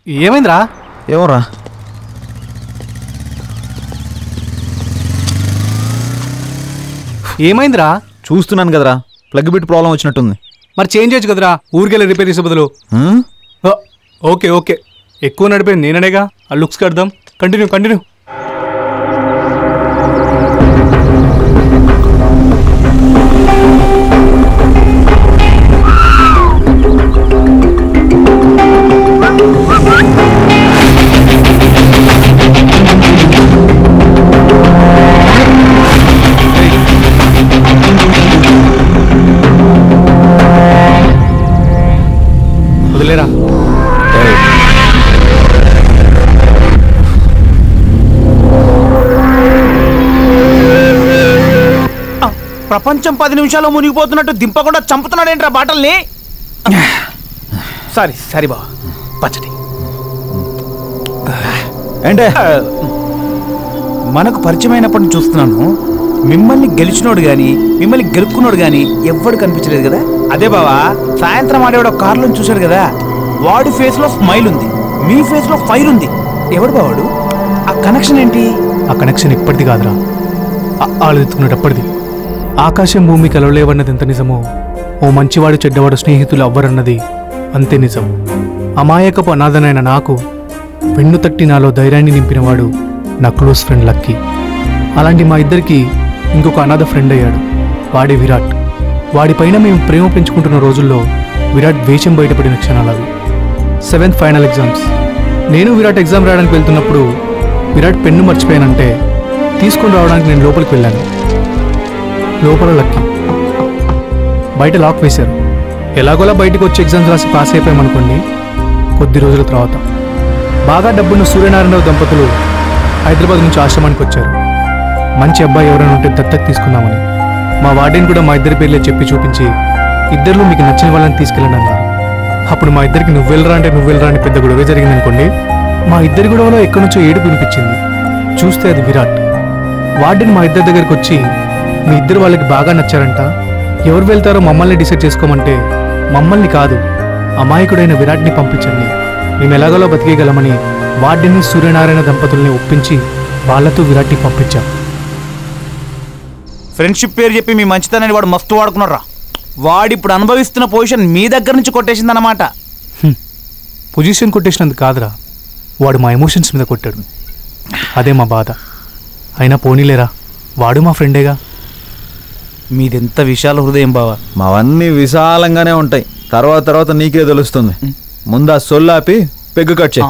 ఏమైందిరా? ఏమోరా. ఏమైందిరా? చూస్తున్నాను కదరా, ప్లగ్ బిట్ ప్రాబ్లం వచ్చినట్టుంది. మరి చేంజ్ చేయొచ్చు కదరా, ఊరికెళ్ళి రిపేర్ చేసే బదులు. ఓకే ఓకే, ఎక్కువ నడిపోయింది నేననేగా. ఆ లుక్స్ కడదాం. Continue continue. వదిలేరా. ప్రపంచం 10 నిమిషాల్లో మునిగిపోతున్నట్టు దింపకుండా చంపుతున్నాడేంట్రా బాటల్ని? సారీ సారీ బావ. పచ్చడి ఏంటే? మనకు పరిచయమైనప్పటి నుంచి చూస్తున్నాను, మిమ్మల్ని గెలిచినోడు గాని మిమ్మల్ని గెలుపుకున్నాడు గాని ఎవ్వడు కనిపించలేదు కదా. అదే బావా, సాయంత్రం ఆడేవాడు ఒక కారులో చూశాడు కదా, వాడి ఫేస్ లో స్మైల్ ఉంది, మీ ఫేస్ లో ఫైర్ ఉంది. ఎవడు బావాడు? ఆ కనెక్షన్ ఏంటి? ఆ కనెక్షన్ ఇప్పటిది కాదురా, ఆలోచించుకునేటప్పటిది. ఆకాశం భూమి కలవలేవన్నది ఎంత నిజమో, ఓ మంచివాడు చెడ్డవాడు స్నేహితులు అవ్వరన్నది అంతే నిజం. అమాయకపు అనాథనైన నాకు వెన్ను తట్టి నాలో ధైర్యాన్ని నింపినవాడు నా క్లోజ్ ఫ్రెండ్ లక్కీ. అలాంటి మా ఇద్దరికి ఇంకొక అనాథ ఫ్రెండ్ అయ్యాడు, వాడే విరాట్. వాడిపైన మేము ప్రేమ పెంచుకుంటున్న రోజుల్లో విరాట్ వేషం బయటపడిన క్షణాలు అవి. 7th final exams. నేను విరాట్ ఎగ్జామ్ రాయడానికి వెళ్తున్నప్పుడు విరాట్ పెన్ను మర్చిపోయానంటే తీసుకొని రావడానికి నేను లోపలికి వెళ్ళాను. లోపల లక్కీ, బయట లాక్ వేశారు. ఎలాగోలా బయటకు వచ్చి ఎగ్జామ్స్ రాసి పాస్ అయిపోయామనుకోండి. కొద్ది రోజుల తర్వాత బాగా డబ్బున్న సూర్యనారాయణరావు దంపతులు హైదరాబాద్ నుంచి ఆశ్రమానికి వచ్చారు. మంచి అబ్బాయి ఎవరైనా ఉంటే దత్తకు తీసుకుందామని. మా వార్డెన్ కూడా మా ఇద్దరి పేర్లే చెప్పి చూపించి, ఇద్దరిలో మీకు నచ్చిన వాళ్ళని తీసుకెళ్ళండి అన్నారు. అప్పుడు మా ఇద్దరికి నువ్వు వెళ్ళరా అంటే నువ్వు వెళ్ళరా అని పెద్ద గొడవే జరిగింది అనుకోండి. మా ఇద్దరి గొడవలో ఎక్కడి నుంచో ఏడుపు వినిపించింది. చూస్తే అది విరాట్. వార్డెన్ మా ఇద్దరి దగ్గరికి వచ్చి, మీ ఇద్దరు వాళ్ళకి బాగా నచ్చారంట, ఎవరు వెళ్తారో మమ్మల్ని డిసైడ్ చేసుకోమంటే, మమ్మల్ని కాదు అమాయకుడైన విరాట్ని పంపించండి, మేము ఎలాగోలో బతికేయగలమని వార్డెన్ని సూర్యనారాయణ దంపతుల్ని ఒప్పించి వాళ్ళతో విరాట్ని పంపించాం. ఫ్రెండ్షిప్ పేరు చెప్పి మీ మంచితనాన్ని వాడు మస్తు వాడుకున్నారా. వాడిప్పుడు అనుభవిస్తున్న పొజిషన్ మీ దగ్గర నుంచి కొట్టేసిందన్నమాట. పొజిషన్ కొట్టేసినందుకు కాదురా, వాడు మా ఎమోషన్స్ మీద కొట్టాడు. అదే మా బాధ. అయినా పోనీలేరా, వాడు మా ఫ్రెండేగా. మీదెంత విశాల హృదయం బావా. మావన్నీ విశాలంగానే ఉంటాయి, తర్వాత నీకే తెలుస్తుంది. ముందా సొల్లాపి పెగ్గు కట్ చేయి.